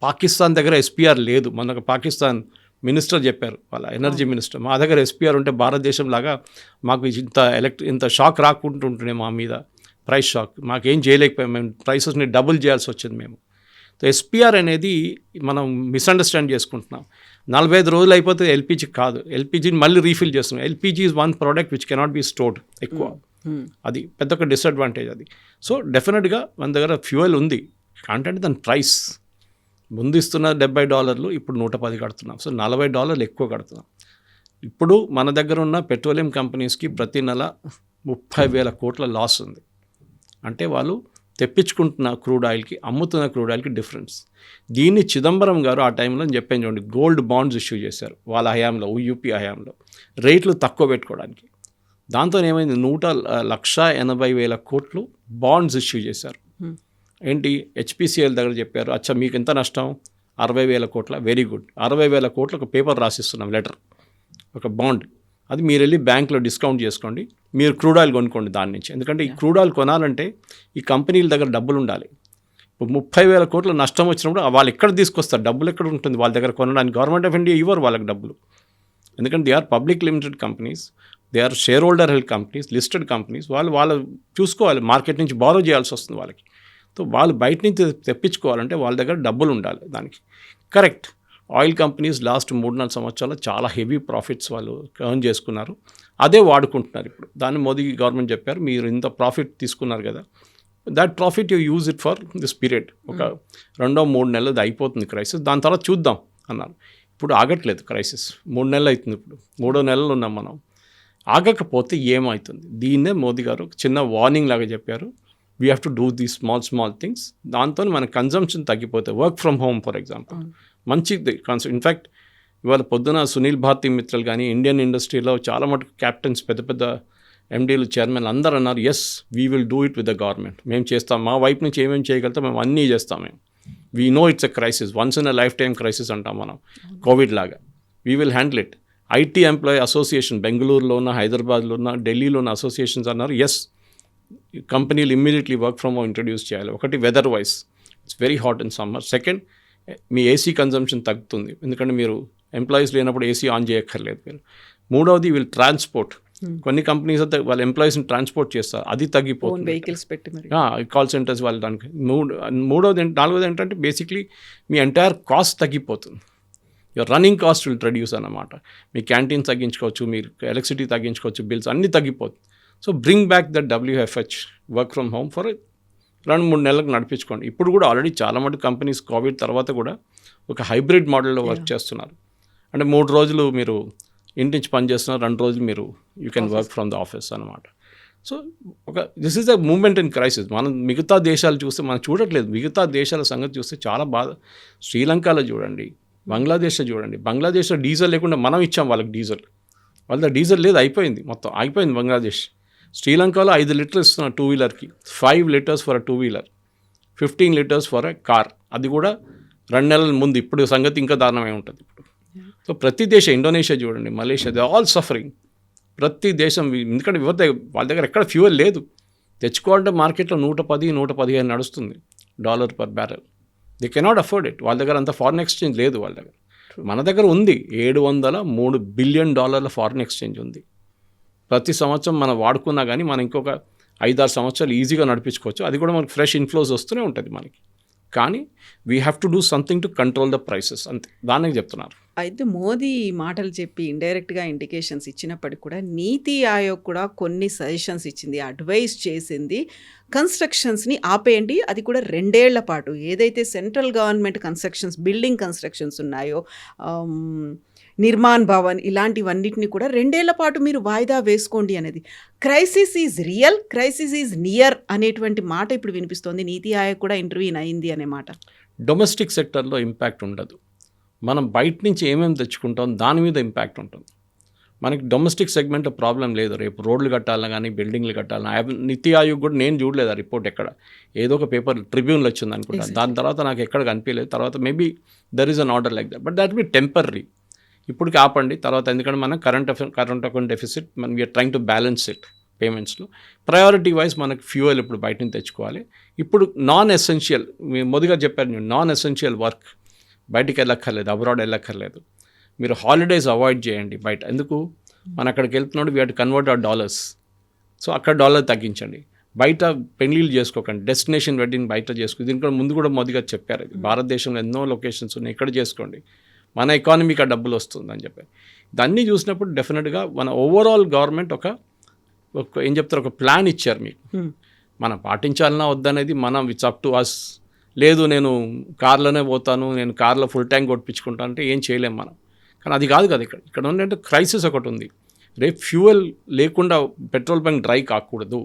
పాకిస్తాన్ దగ్గర ఎస్పీఆర్ లేదు. మనకు పాకిస్తాన్ మినిస్టర్ చెప్పారు, వాళ్ళ ఎనర్జీ మినిస్టర్, మా దగ్గర ఎస్పీఆర్ ఉంటే భారతదేశం లాగా మాకు ఇంత షాక్ రాకుంటుంటుండే మా మీద, ప్రైస్ షాక్. మాకేం చేయలేకపోయాం, మేము ప్రైసెస్ని డబుల్ చేయాల్సి వచ్చింది మేము. సో ఎస్పీఆర్ అనేది మనం మిస్అండర్స్టాండ్ చేసుకుంటున్నాం. 45 రోజులు అయిపోతే ఎల్పిజి కాదు, ఎల్పిజిని మళ్ళీ రీఫిల్ చేస్తున్నాం. LPG is one product which cannot be stored ఎక్కువ. అది పెద్ద ఒక డిసడ్వాంటేజ్ అది. సో డెఫినెట్గా మన దగ్గర ఫ్యూయల్ ఉంది, అంటే దాని ప్రైస్ ముందు ఇస్తున్న $70, ఇప్పుడు 110 కడుతున్నాం. సో $40 ఎక్కువ కడుతున్నాం. ఇప్పుడు మన దగ్గర ఉన్న పెట్రోలియం కంపెనీస్కి ప్రతి నెల 30,000 కోట్ల లాస్ ఉంది. అంటే వాళ్ళు తెప్పించుకుంటున్న క్రూడ్ ఆయిల్కి అమ్ముతున్న క్రూడ్ ఆయిల్కి డిఫరెన్స్. దీన్ని చిదంబరం గారు ఆ టైంలో చెప్పాను చూడండి, గోల్డ్ బాండ్స్ ఇష్యూ చేశారు వాళ్ళ హయాంలో, యూపీ హయాంలో, రేట్లు తక్కువ పెట్టుకోవడానికి. దాంతో ఏమైంది, 1,80,000 కోట్లు బాండ్స్ ఇష్యూ చేశారు. ఏంటి, హెచ్పిసిఎల్ దగ్గర చెప్పారు, అచ్చా మీకు ఎంత నష్టం, 60,000 కోట్ల, వెరీ గుడ్, 60,000 కోట్లు ఒక పేపర్ రాసిస్తున్నాం, లెటర్, ఒక బాండ్, అది మీరు వెళ్ళి బ్యాంక్లో డిస్కౌంట్ చేసుకోండి, మీరు క్రూడ్ ఆయిల్ కొనుక్కోండి దాని నుంచి. ఎందుకంటే ఈ క్రూడ్ ఆయిల్ కొనాలంటే ఈ కంపెనీల దగ్గర డబ్బులు ఉండాలి. ఇప్పుడు 30,000 కోట్ల నష్టం వచ్చినప్పుడు వాళ్ళు ఎక్కడ తీసుకొస్తారు, డబ్బులు ఎక్కడ ఉంటుంది వాళ్ళ దగ్గర కొనడానికి? గవర్నమెంట్ ఆఫ్ ఇండియా ఇవ్వరు వాళ్ళకి డబ్బులు, ఎందుకంటే they are public limited companies, they are share holder held companies, listed companies. వాళ్ళు చూసుకోవాలి, మార్కెట్ నుంచి బారో చేయాల్సి వస్తుంది వాళ్ళకి. సో వాళ్ళు బయట నుంచి తెప్పించుకోవాలంటే వాళ్ళ దగ్గర డబ్బులు ఉండాలి దానికి. కరెక్ట్, ఆయిల్ కంపెనీస్ లాస్ట్ 3-4 సంవత్సరాలు చాలా హెవీ ప్రాఫిట్స్ వాళ్ళు ఎర్న్ చేసుకున్నారు, అదే వాడుకుంటున్నారు ఇప్పుడు. దాన్ని మోదీ గవర్నమెంట్ చెప్పారు, మీరు ఇంత ప్రాఫిట్ తీసుకున్నారు కదా, that profit you use it for this period, ఒక 2-3 నెలలు అయిపోతుంది క్రైసిస్, దాని తర్వాత చూద్దాం అన్నారు. ఇప్పుడు ఆగట్లేదు క్రైసిస్, 3 నెలలు అవుతుంది, ఇప్పుడు 3వ నెలలు ఉన్నాం మనం. ఆగకపోతే ఏమవుతుంది, దీన్నే మోదీ గారు చిన్న వార్నింగ్ లాగా చెప్పారు, వీ హ్యావ్ టు డూ దీ స్మాల్ థింగ్స్. దాంతో మన కన్జంప్షన్ తగ్గిపోతాయి. Work from home for example మంచిది కాన్సెప్ట్. ఇన్ఫ్యాక్ట్ ఇవాళ పొద్దున సునీల్ భారతి మిత్రల్ కానీ ఇండియన్ ఇండస్ట్రీలో చాలా మటుకు క్యాప్టెన్స్, పెద్ద పెద్ద ఎండీలు, చైర్మన్ అందరూ అన్నారు, yes we will do it with the government, మేము చేస్తాం, మా వైపు నుంచి ఏమేమి చేయగలుగుతాం మేము అన్నీ చేస్తాం, మేము we know it's a crisis, once in a life time crisis అంటాం మనం, కోవిడ్ లాగా, we will handle it. IT employee association బెంగళూరులో ఉన్న, హైదరాబాద్లో ఉన్న, ఢిల్లీలో ఉన్న అసోసియేషన్స్ అన్నారు, ఎస్ కంపెనీలు immediately work from home introduce చేయాలి. ఒకటి, weather wise it's very hot in summer. Second, మీ ఏసీ కన్జంప్షన్ తగ్గుతుంది, ఎందుకంటే మీరు ఎంప్లాయీస్ లేనప్పుడు ఏసీ ఆన్ చేయక్కర్లేదు మీరు. మూడవది, వీళ్ళు ట్రాన్స్పోర్ట్, కొన్ని కంపెనీస్ అయితే వాళ్ళ ఎంప్లాయీస్ని ట్రాన్స్పోర్ట్ చేస్తారు, అది తగ్గిపోతుంది, వెహికల్స్ పెట్టి మరి కాల్ సెంటర్స్ వాళ్ళ దానికి. నాలుగోది ఏంటంటే బేసిక్లీ మీ ఎంటైర్ కాస్ట్ తగ్గిపోతుంది, your running cost will reduce అన్నమాట. మీ క్యాంటీన్ తగ్గించుకోవచ్చు, మీరు ఎలక్ట్రిసిటీ తగ్గించుకోవచ్చు, బిల్స్ అన్నీ తగ్గిపోతుంది. So bring back the WFH work from home for 2-3 నెలలకు నడిపించుకోండి. ఇప్పుడు కూడా ఆల్రెడీ చాలా మటుకు కంపెనీస్ కోవిడ్ తర్వాత కూడా ఒక హైబ్రిడ్ మోడల్లో వర్క్ చేస్తున్నారు. అంటే 3 రోజులు మీరు ఇంటి నుంచి పని చేస్తున్నారు, 2 రోజులు మీరు you can work from the office అనమాట. So this is the moment in crisis. మనం మిగతా దేశాలు చూస్తే మనం చూడట్లేదు, మిగతా దేశాల సంగతి చూస్తే చాలా బాధ. శ్రీలంకలో చూడండి, బంగ్లాదేశ్లో చూడండి, బంగ్లాదేశ్లో డీజిల్ లేకుండా మనం ఇచ్చాం వాళ్ళకి డీజిల్, వాళ్ళ డీజిల్ లేదు, అయిపోయింది, మొత్తం అయిపోయింది బంగ్లాదేశ్. శ్రీలంకలో 5 లీటర్లు ఇస్తున్నారు 2 వీలర్కి, 5 litres for 2 wheeler, 15 litres for a car, అది కూడా 2 నెలల ముందు. ఇప్పుడు సంగతి ఇంకా దారుణమే ఉంటుంది ఇప్పుడు. సో ప్రతి దేశం, ఇండోనేషియా చూడండి, మలేషియా, దే ఆల్ సఫరింగ్. ప్రతి దేశం, ఎందుకంటే వాళ్ళ దగ్గర ఎక్కడ ఫ్యూయల్ లేదు, తెచ్చుకోవాలంటే మార్కెట్లో 110-115 నడుస్తుంది $1 per barrel. They cannot afford it, వాళ్ళ దగ్గర అంత ఫారిన్ ఎక్స్చేంజ్ లేదు వాళ్ళ దగ్గర. మన దగ్గర ఉంది, $703 బిలియన్ ఫారిన్ ఎక్స్చేంజ్ ఉంది. ప్రతి సంవత్సరం మనం వాడుకున్నా కానీ మనం ఇంకొక 5-6 సంవత్సరాలు ఈజీగా నడిపించుకోవచ్చు, అది కూడా మనకి ఫ్రెష్ ఇన్ఫ్లోస్ వస్తూనే ఉంటుంది మనకి. కానీ we have to do something to control the prices, అంతే, దానికి చెప్తున్నారు. అయితే మోదీ ఈ మాటలు చెప్పి ఇండైరెక్ట్గా ఇండికేషన్స్ ఇచ్చినప్పటికి కూడా నీతి ఆయోగ్ కూడా కొన్ని సజెషన్స్ ఇచ్చింది, అడ్వైస్ చేసింది, కన్స్ట్రక్షన్స్ని ఆపేయండి, అది కూడా 2 ఏళ్ల పాటు. ఏదైతే central government constructions, building constructions ఉన్నాయో, నిర్మాణ్ భవన్, ఇలాంటివన్నిటిని కూడా 2 ఏళ్ల పాటు మీరు వాయిదా వేసుకోండి అనేది. Crisis is real, crisis is near అనేటువంటి మాట ఇప్పుడు వినిపిస్తోంది. నీతి ఆయోగ్ కూడా ఇంటర్వ్యూన్ అయింది అనే మాట. డొమెస్టిక్ సెక్టర్లో ఇంపాక్ట్ ఉండదు, మనం బయట నుంచి ఏమేమి తెచ్చుకుంటాం దాని మీద ఇంపాక్ట్ ఉంటుంది. మనకి డొమెస్టిక్ సెగ్మెంట్ ప్రాబ్లం లేదు. రేపు రోడ్లు కట్టాలన్నా కానీ బిల్డింగ్లు కట్టాలన్నా, నీతి ఆయోగ్ కూడా నేను చూడలేదు ఆ రిపోర్ట్ ఎక్కడ, ఏదో ఒక పేపర్ ట్రిబ్యూన్లో వచ్చింది అనుకుంటా, దాని తర్వాత నాకు ఎక్కడ కనిపించలేదు. తర్వాత maybe there is an order like that, but that be temporary. ఇప్పటికి ఆపండి తర్వాత, ఎందుకంటే మనం కరెంట్ అకౌంట్ డెఫిసిట్, మనం we're trying to balance it పేమెంట్స్లో. ప్రయారిటీ వైజ్ మనకు ఫ్యూయల్ ఇప్పుడు బయట నుంచి తెచ్చుకోవాలి. ఇప్పుడు నాన్ ఎసెన్షియల్, మొదటిగా చెప్పారు నేను, నాన్ ఎసెన్షియల్ వర్క్ బయటికి వెళ్ళక్కర్లేదు, అబ్రాడ్ వెళ్ళక్కర్లేదు. మీరు హాలిడేస్ అవాయిడ్ చేయండి బయట. ఎందుకు, మనం అక్కడికి వెళ్తున్నాడు, we have to convert hour dollars. So అక్కడ డాలర్ తగ్గించండి. బయట పెళ్లిళ్ళు చేసుకోకండి, డెస్టినేషన్ వెడ్డింగ్ బయట చేసుకోండి. దీనికి ముందు కూడా మొదటిగా చెప్పారు, ఇది భారతదేశంలో ఎన్నో లొకేషన్స్ ఉన్నాయి, ఇక్కడ చేసుకోండి, మన ఎకానమీకి ఆ డబ్బులు వస్తుందని చెప్పారు. దాన్ని చూసినప్పుడు డెఫినెట్గా మన ఓవరాల్ గవర్నమెంట్ ఒక ఏం చెప్తారు, ఒక ప్లాన్ ఇచ్చారు మీకు. మనం పాటించాలన్నా వద్దనేది మనం, ఇట్స్ అప్ టు అస్. లేదు నేను కార్లోనే పోతాను, నేను కార్లో ఫుల్ ట్యాంక్ కొట్టించుకుంటాను అంటే ఏం చేయలేము మనం. కానీ అది కాదు కదా, ఇక్కడ ఏంటంటే క్రైసిస్ ఒకటి ఉంది. రేపు ఫ్యూయల్ లేకుండా పెట్రోల్ బంక్ డ్రై కాకూడదు.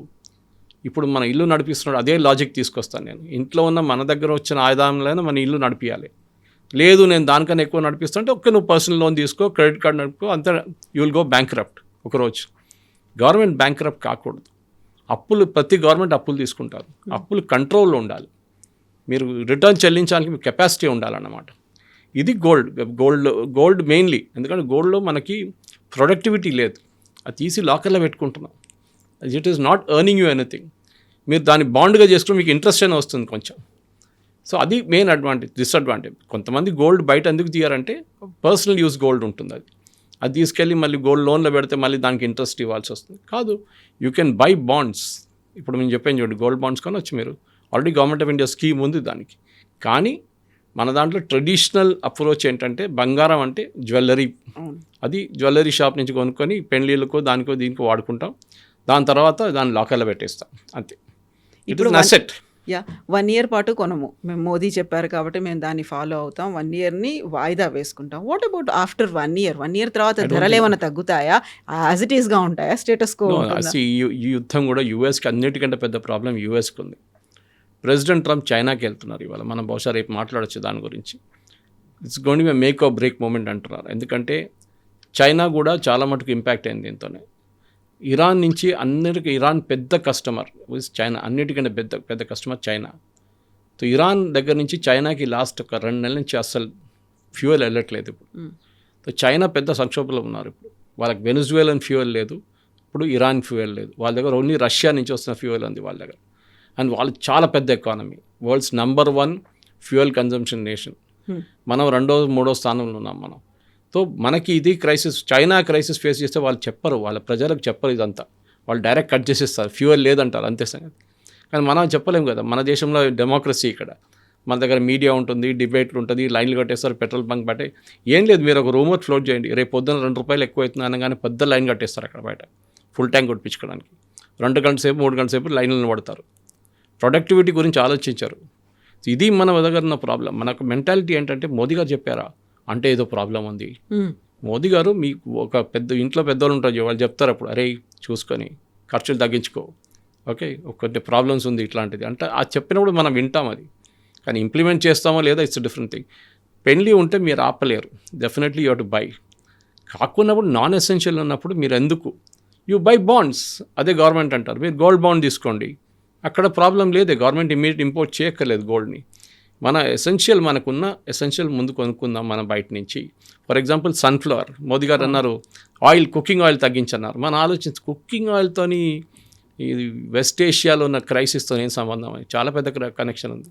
ఇప్పుడు మన ఇల్లు నడిపిస్తున్నాడు అదే లాజిక్ తీసుకొస్తాను నేను. ఇంట్లో ఉన్న మన దగ్గర వచ్చిన ఆదాయంలోనే మన ఇల్లు నడిపించాలి. లేదు నేను దానికన్నా ఎక్కువ నడిపిస్తుంటే నువ్వు పర్సనల్ లోన్ తీసుకో, క్రెడిట్ కార్డ్ నడుపుకో, అంతా యూ విల్ గో బ్యాంక్రప్ట్ ఒకరోజు. గవర్నమెంట్ బ్యాంక్రప్ట్ కాకూడదు. ప్రతి గవర్నమెంట్ అప్పులు తీసుకుంటారు. అప్పులు కంట్రోల్లో ఉండాలి. మీరు రిటర్న్ చెల్లించడానికి మీకు కెపాసిటీ ఉండాలన్నమాట. ఇది గోల్డ్ మెయిన్లీ. ఎందుకంటే గోల్డ్లో మనకి ప్రొడక్టివిటీ లేదు, అది తీసి లాకర్లో పెట్టుకుంటున్నాం. It is not earning you anything. మీరు దాన్ని బాండ్గా చేసుకుని మీకు ఇంట్రెస్ట్ అయినా వస్తుంది కొంచెం. సో అది మెయిన్ డిసడ్వాంటేజ్. కొంతమంది గోల్డ్ బయట ఎందుకు తీయారంటే పర్సనల్ యూస్ గోల్డ్ ఉంటుంది, అది తీసుకెళ్ళి మళ్ళీ గోల్డ్ లోన్లో పెడితే మళ్ళీ దానికి ఇంట్రెస్ట్ ఇవ్వాల్సి వస్తుంది. కాదు, యూ కెన్ బై బాండ్స్. ఇప్పుడు నేను చెప్పాను చూడండి, గోల్డ్ బాండ్స్ కొనొచ్చు మీరు. Already government of India scheme ఉంది దానికి. కానీ మన దాంట్లో ట్రెడిషనల్ అప్రోచ్ ఏంటంటే బంగారం అంటే జ్యువెలరీ. అది జ్యువెలరీ షాప్ నుంచి కొనుక్కొని పెళ్ళిళ్ళకో దానికో దీనికో వాడుకుంటాం. దాని తర్వాత దాన్ని లాకర్లో పెట్టేస్తాం, అంతే. It is asset. 1 year పాటు కొనము. మేము మోదీ చెప్పారు కాబట్టి మేము దాన్ని ఫాలో అవుతాం. 1 yearని వాయిదా వేసుకుంటాం. What about after 1 year? 1 year తర్వాత ధరలు ఏమైనా తగ్గుతాయా? యాజ్ ఇట్ ఈస్గా ఉంటాయా? Status quo? ఈ యుద్ధం కూడా యూఎస్కి అన్నిటికంటే పెద్ద ప్రాబ్లం యూఎస్కి ఉంది. ప్రెసిడెంట్ ట్రంప్ చైనాకి వెళ్తున్నారు ఇవాళ. మనం బహుశా రేపు మాట్లాడచ్చు దాని గురించి. It's going to be make or break moment అంటున్నారు. ఎందుకంటే చైనా కూడా చాలా మటుకు ఇంపాక్ట్ అయింది దీంతోనే. ఇరాన్ నుంచి ఇరాన్ పెద్ద కస్టమర్ చైనా, అన్నిటికంటే పెద్ద కస్టమర్ చైనా. సో ఇరాన్ దగ్గర నుంచి చైనాకి లాస్ట్ ఒక 2 నెలల నుంచి అసలు ఫ్యూయల్ వెళ్ళట్లేదు ఇప్పుడు. సో చైనా పెద్ద సంక్షోభంలో ఉన్నారు ఇప్పుడు. వాళ్ళకి వెనిజువేలన్ ఫ్యూయల్ లేదు, ఇప్పుడు ఇరాన్ ఫ్యూయల్ లేదు. వాళ్ళ దగ్గర ఓన్లీ రష్యా నుంచి వస్తున్న ఫ్యూయల్ ఉంది వాళ్ళ దగ్గర. అండ్ వాళ్ళు చాలా పెద్ద economy, world's #1 fuel consumption nation. మనం 2వ 3వ స్థానంలో ఉన్నాం మనం. సో మనకి ఇది క్రైసిస్, చైనా క్రైసిస్ ఫేస్ చేస్తే వాళ్ళు చెప్పరు, వాళ్ళ ప్రజలకు చెప్పరు ఇదంతా. వాళ్ళు డైరెక్ట్ కట్ చేసేస్తారు, ఫ్యూయల్ లేదంటారు, అంతే సంగతి. కానీ మనం చెప్పలేము కదా, మన దేశంలో డెమోక్రసీ ఇక్కడ. మన దగ్గర మీడియా ఉంటుంది, డిబేట్లు ఉంటుంది, లైన్లు కట్టేస్తారు, పెట్రోల్ బంక్ బట్టే. ఏం లేదు, మీరు ఒక రూమర్ ఫ్లోట్ చేయండి, రేపు పొద్దున ₹2 ఎక్కువ అవుతుంది అనగానే పెద్ద లైన్ కట్టేస్తారు అక్కడ బయట ఫుల్ ట్యాంక్ కొట్టించుకోవడానికి. 2 గంటల సేపు 3 గంటల సేపు లైన్లను పడతారు. ప్రొడక్టివిటీ గురించి ఆలోచించారు. ఇది మన దగ్గర ఉన్న ప్రాబ్లం. మనకు మెంటాలిటీ ఏంటంటే మోదీ గారు చెప్పారా అంటే ఏదో ప్రాబ్లం ఉంది. మోదీ గారు మీకు ఒక ఇంట్లో పెద్దవాళ్ళు ఉంటారు, వాళ్ళు చెప్తారు అప్పుడు, అరే చూసుకొని ఖర్చులు తగ్గించుకో, ఓకే కొన్ని ప్రాబ్లమ్స్ ఉంది ఇట్లాంటిది అంటే అది చెప్పినప్పుడు మనం వింటాం. అది కానీ ఇంప్లిమెంట్ చేస్తామో లేదా ఇట్స్ డిఫరెంట్ థింగ్. పెళ్ళి ఉంటే మీరు ఆపలేరు, డెఫినెట్లీ యూ టు బై. కాకున్నప్పుడు నాన్ ఎసెన్షియల్ ఉన్నప్పుడు మీరు ఎందుకు యూ బై బాండ్స్. అదే గవర్నమెంట్ అంటారు, మీరు గోల్డ్ బాండ్ తీసుకోండి, అక్కడ ప్రాబ్లం లేదే, గవర్నమెంట్ ఇమీడియట్ ఇంపోర్ట్ చేయక్కర్లేదు గోల్డ్ని. మన మనకున్న ఎసెన్షియల్ ముందు కొనుక్కుందాం మనం బయట నుంచి. ఫర్ ఎగ్జాంపుల్ సన్ఫ్లవర్, మోదీ గారు అన్నారు కుకింగ్ ఆయిల్ తగ్గించన్నారు. మనం ఆలోచించి కుకింగ్ ఆయిల్తోని ఇది వెస్ట్ ఏషియాలో ఉన్న క్రైసిస్తో ఏం సంబంధం అని చాలా పెద్ద కనెక్షన్ ఉంది.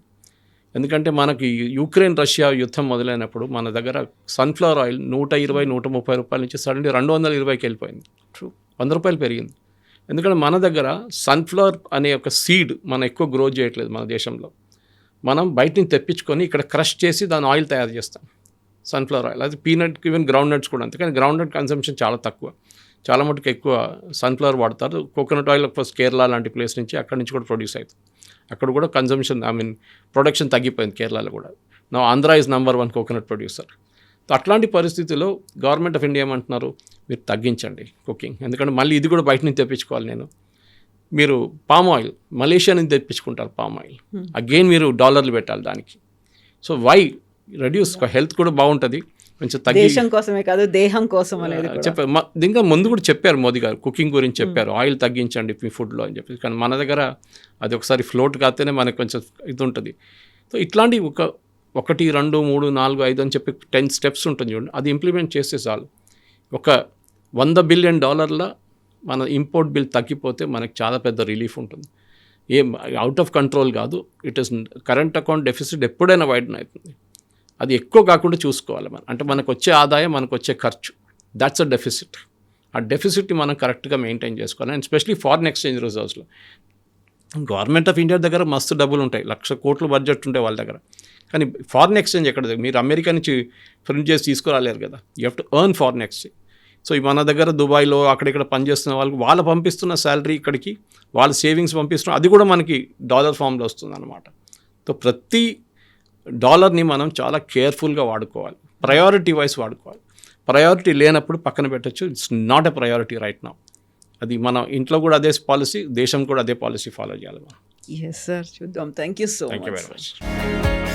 ఎందుకంటే మనకి యుక్రెయిన్ రష్యా యుద్ధం మొదలైనప్పుడు మన దగ్గర సన్ఫ్లవర్ ఆయిల్ ₹120-130 నుంచి సడన్లీ $220కి వెళ్ళిపోయింది. ₹100 పెరిగింది. ఎందుకంటే మన దగ్గర సన్ఫ్లవర్ అనే ఒక సీడ్ మనం ఎక్కువ గ్రో చేయట్లేదు మన దేశంలో. మనం బయట నుంచి తెప్పించుకొని ఇక్కడ క్రష్ చేసి దాని ఆయిల్ తయారు చేస్తాం, సన్ఫ్లవర్ ఆయిల్. అది పీనట్, ఈవెన్ గ్రౌండ్ నట్స్ కూడా అంతే. కానీ గ్రౌండ్ నట్ కన్సంప్షన్ చాలా తక్కువ, చాలా మటుకు ఎక్కువ సన్ఫ్లవర్ వాడతారు. కోకోనట్ ఆయిల్ ఫస్ట్ కేరళ లాంటి ప్లేస్ నుంచి అక్కడి నుంచి కూడా ప్రొడ్యూస్ అవుతుంది. అక్కడ కూడా కన్సంప్షన్ ప్రొడక్షన్ తగ్గిపోయింది కేరళలో కూడా. నా ఆంధ్ర ఈజ్ #1 కోకోనట్ ప్రొడ్యూసర్. అట్లాంటి పరిస్థితుల్లో గవర్నమెంట్ ఆఫ్ ఇండియా ఏమంటున్నారు, మీరు తగ్గించండి కుకింగ్, ఎందుకంటే మళ్ళీ ఇది కూడా బయట నుంచి తెప్పించుకోవాలి నేను. మీరు పామ్ ఆయిల్ మలేషియా నుంచి తెప్పించుకుంటారు పామ్ ఆయిల్, అగైన్ మీరు $డాలర్లు పెట్టాలి దానికి. సో వై రెడ్యూస్, హెల్త్ కూడా బాగుంటుంది కొంచెం తగ్గి, దేశం కోసమే కాదు దేహం కోసం అనేది చెప్పారు. ఇంకా ముందు కూడా చెప్పారు మోదీ గారు, కుకింగ్ గురించి చెప్పారు, ఆయిల్ తగ్గించండి మీ ఫుడ్లో అని చెప్పి. కానీ మన దగ్గర అది ఒకసారి ఫ్లోట్ కాస్తేనే మనకు కొంచెం ఇది ఉంటుంది. సో ఇట్లాంటి 1, 2, 3, 4, 5 అని చెప్పి 10 స్టెప్స్ ఉంటుంది చూడండి, అది ఇంప్లిమెంట్ చేస్తే చాలు. ఒక $100 బిలియన్ మన ఇంపోర్ట్ బిల్ తగ్గిపోతే మనకు చాలా పెద్ద రిలీఫ్ ఉంటుంది. ఏం అవుట్ ఆఫ్ కంట్రోల్ కాదు, it is current account deficit ఎప్పుడైనా వైడన్ అవుతుంది. అది ఎక్కువ కాకుండా చూసుకోవాలి మనం, అంటే మనకు వచ్చే ఆదాయం మనకు వచ్చే ఖర్చు, దాట్స్ అ డెఫిసిట్. ఆ డెఫిసిట్ని మనం కరెక్ట్గా మెయింటైన్ చేసుకోవాలి. అండ్ ఎస్పెషలీ ఫారిన్ ఎక్స్చేంజ్ రిజర్వ్స్లో గవర్నమెంట్ ఆఫ్ ఇండియా దగ్గర మస్తు డబ్బులు ఉంటాయి, 1,00,000 కోట్ల బడ్జెట్ ఉంటాయి వాళ్ళ దగ్గర. కానీ ఫారిన్ ఎక్స్చేంజ్ ఎక్కడ, మీరు అమెరికా నుంచి ప్రింట్ చేసి తీసుకురాలేరు కదా, you have to earn foreign exchange. So మన దగ్గర దుబాయ్లో అక్కడిక్కడ పనిచేస్తున్న వాళ్ళు పంపిస్తున్న శాలరీ ఇక్కడికి, వాళ్ళ సేవింగ్స్ పంపిస్తున్న, అది కూడా మనకి డాలర్ ఫామ్లో వస్తుంది అనమాట. సో ప్రతి డాలర్ని మనం చాలా కేర్ఫుల్గా వాడుకోవాలి, ప్రయారిటీ వైజ్ వాడుకోవాలి. ప్రయారిటీ లేనప్పుడు పక్కన పెట్టచ్చు, it's not a priority right now. అది మన ఇంట్లో కూడా అదే పాలసీ, దేశం కూడా అదే పాలసీ ఫాలో చేయాలి మనం. ఎస్ సార్, చూద్దాం. Thank you so thank you much very sir. Much.